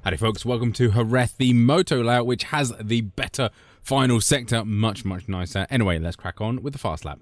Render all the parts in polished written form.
Howdy folks, welcome to Jerez, the Moto layout, which has the better final sector, much nicer. Anyway, let's crack on with the fast lap.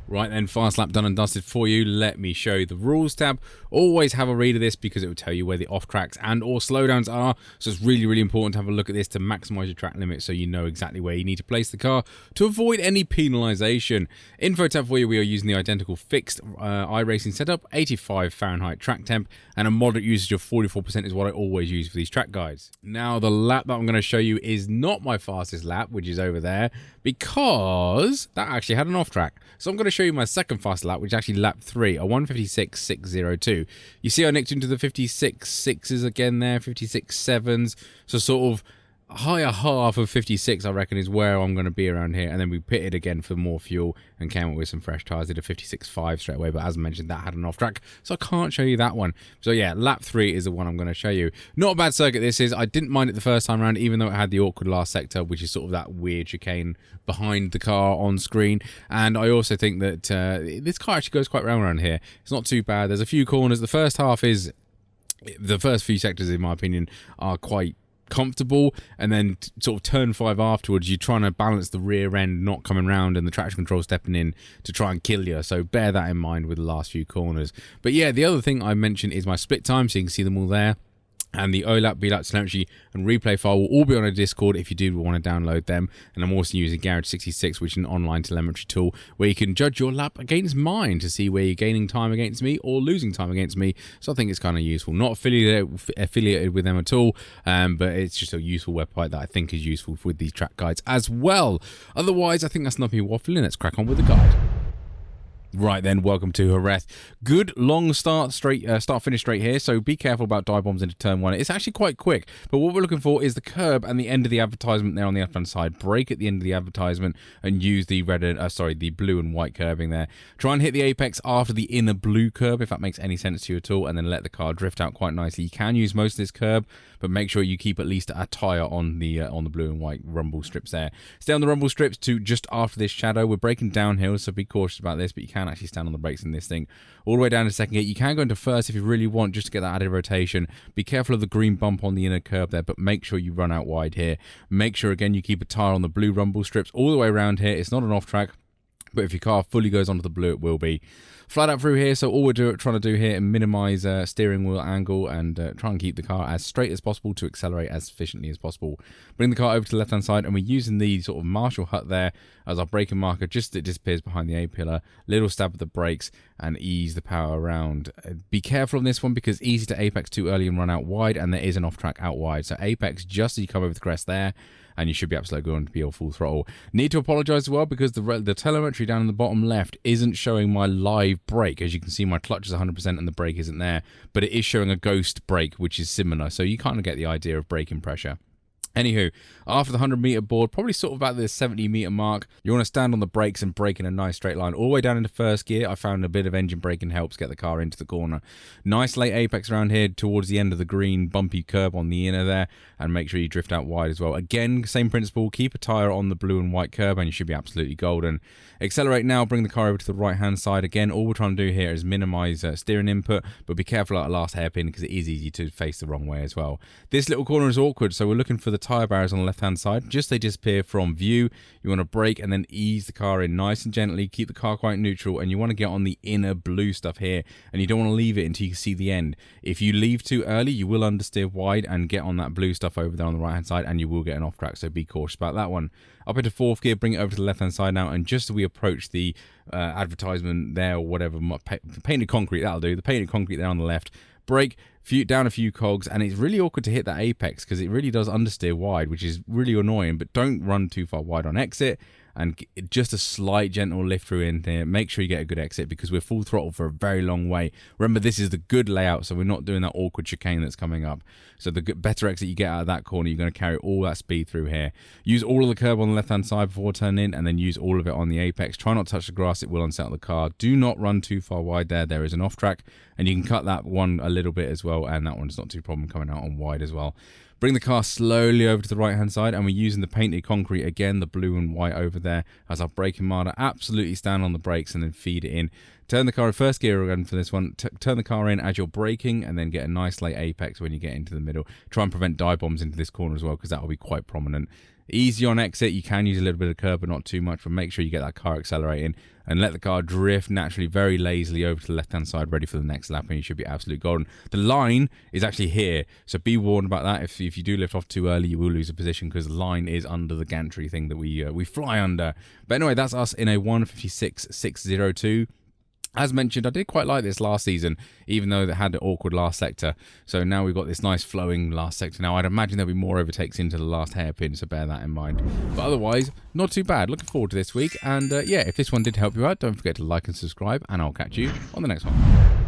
Right then, fast lap done and dusted for you. Let me show you the rules tab. Always have a read of this because it will tell you where the off tracks and or slowdowns are. So it's really important to have a look at this to maximize your track limit so you know exactly where you need to place the car to avoid any penalization. Info tab for you, we are using the identical fixed iRacing setup, 85 Fahrenheit track temp, and a moderate usage of 44% is what I always use for these track guides. Now the lap that I'm going to show you is not my fastest lap, which is over there, because that actually had an off track. So I'm going to show you my second fast lap, which is actually lap 3, a 1:56.602. You see I nicked into the 56.6s again there, 56.7s, so sort of higher half of 56 I reckon is where I'm going to be around here. And then we pitted again for more fuel and came up with some fresh tyres, did a 56.5 straight away, but as mentioned that had an off track, so I can't show you that one. So yeah, lap 3 is the one I'm going to show you. Not a bad circuit this is. I didn't mind it the first time around, even though it had the awkward last sector, which is sort of that weird chicane behind the car on screen. And I also think that this car actually goes quite round around here. It's not too bad. There's a few corners. The first few sectors in my opinion are quite comfortable, and then sort of turn 5 afterwards you're trying to balance the rear end not coming round and the traction control stepping in to try and kill you, so bear that in mind with the last few corners. But yeah, the other thing I mentioned is my split time, so you can see them all there. And the OLAP, BLAP telemetry and replay file will all be on a Discord if you do want to download them. And I'm also using GR86, which is an online telemetry tool where you can judge your lap against mine to see where you're gaining time against me or losing time against me. So I think it's kind of useful. Not affiliated with them at all, but it's just a useful website that I think is useful with these track guides as well. Otherwise, I think that's not me waffling. Let's crack on with the guide. Right then, welcome to Jerez. Good long start finish straight here, so be careful about dive bombs into turn 1. It's actually quite quick, but what we're looking for is the curb and the end of the advertisement there on the left hand side. Brake at the end of the advertisement and use the the blue and white curbing there. Try and hit the apex after the inner blue curb, if that makes any sense to you at all, and then let the car drift out quite nicely. You can use most of this curb, but make sure you keep at least a tyre on the blue and white rumble strips there. Stay on the rumble strips to just after this shadow. We're braking downhill, so be cautious about this, but you can actually stand on the brakes in this thing all the way down to second gate. You can go into first if you really want, just to get that added rotation. Be careful of the green bump on the inner curb there, but make sure you run out wide here. Make sure again you keep a tyre on the blue rumble strips all the way around here. It's not an off track. But if your car fully goes onto the blue, it will be. Flat out through here, so all we're trying to do here is minimise steering wheel angle and try and keep the car as straight as possible to accelerate as efficiently as possible. Bring the car over to the left-hand side, and we're using the sort of Marshall hut there as our braking marker, just it disappears behind the A-pillar. Little stab at the brakes and ease the power around. Be careful on this one because easy to apex too early and run out wide, and there is an off-track out wide. So apex just as you come over the crest there, and you should be absolutely going to be on full throttle. Need to apologise as well because the telemetry down in the bottom left isn't showing my live brake. As you can see, my clutch is 100% and the brake isn't there, but it is showing a ghost brake, which is similar. So you kind of get the idea of braking pressure. Anywho, after the 100-meter board, probably sort of about the 70-meter mark, you want to stand on the brakes and brake in a nice straight line all the way down into first gear. I found a bit of engine braking helps get the car into the corner. Nice late apex around here towards the end of the green bumpy curb on the inner there, and make sure you drift out wide as well. Again, same principle, keep a tyre on the blue and white curb and you should be absolutely golden. Accelerate now, bring the car over to the right-hand side. Again, all we're trying to do here is minimise steering input, but be careful at the last hairpin because it is easy to face the wrong way as well. This little corner is awkward, so we're looking for the tyre barriers on the left-hand side. Just they disappear from view. You want to brake and then ease the car in nice and gently. Keep the car quite neutral, and you want to get on the inner blue stuff here, and you don't want to leave it until you can see the end. If you leave too early, you will understeer wide and get on that blue stuff over there on the right-hand side, and you will get an off-track, so be cautious about that one. Up into fourth gear, bring it over to the left-hand side now, and just as we approach the advertisement there or whatever, painted concrete, that'll do, the painted concrete there on the left, brake, down a few cogs, and it's really awkward to hit that apex because it really does understeer wide, which is really annoying, but don't run too far wide on exit, and just a slight gentle lift through in there. Make sure you get a good exit because we're full throttle for a very long way. Remember, this is the good layout, so we're not doing that awkward chicane that's coming up. So the better exit you get out of that corner, you're going to carry all that speed through here. Use all of the curb on the left-hand side before turning in, and then use all of it on the apex. Try not to touch the grass, it will unsettle the car. Do not run too far wide there. There is an off-track, and you can cut that one a little bit as well, and that one's not too problem coming out on wide as well. Bring the car slowly over to the right-hand side, and we're using the painted concrete again, the blue and white over there, as our braking marker. Absolutely stand on the brakes and then feed it in. Turn the car in first gear again for this one. Turn the car in as you're braking, and then get a nice late apex when you get into the middle. Try and prevent dive bombs into this corner as well, because that will be quite prominent. Easy on exit, you can use a little bit of curb, but not too much, but make sure you get that car accelerating and let the car drift naturally, very lazily over to the left-hand side, ready for the next lap, and you should be absolutely golden. The line is actually here, so be warned about that. If you do lift off too early, you will lose a position because the line is under the gantry thing that we fly under. But anyway, that's us in a 156.602. As mentioned, I did quite like this last season, even though it had an awkward last sector. So now we've got this nice flowing last sector. Now, I'd imagine there'll be more overtakes into the last hairpin, so bear that in mind. But otherwise, not too bad. Looking forward to this week. And yeah, if this one did help you out, don't forget to like and subscribe, and I'll catch you on the next one.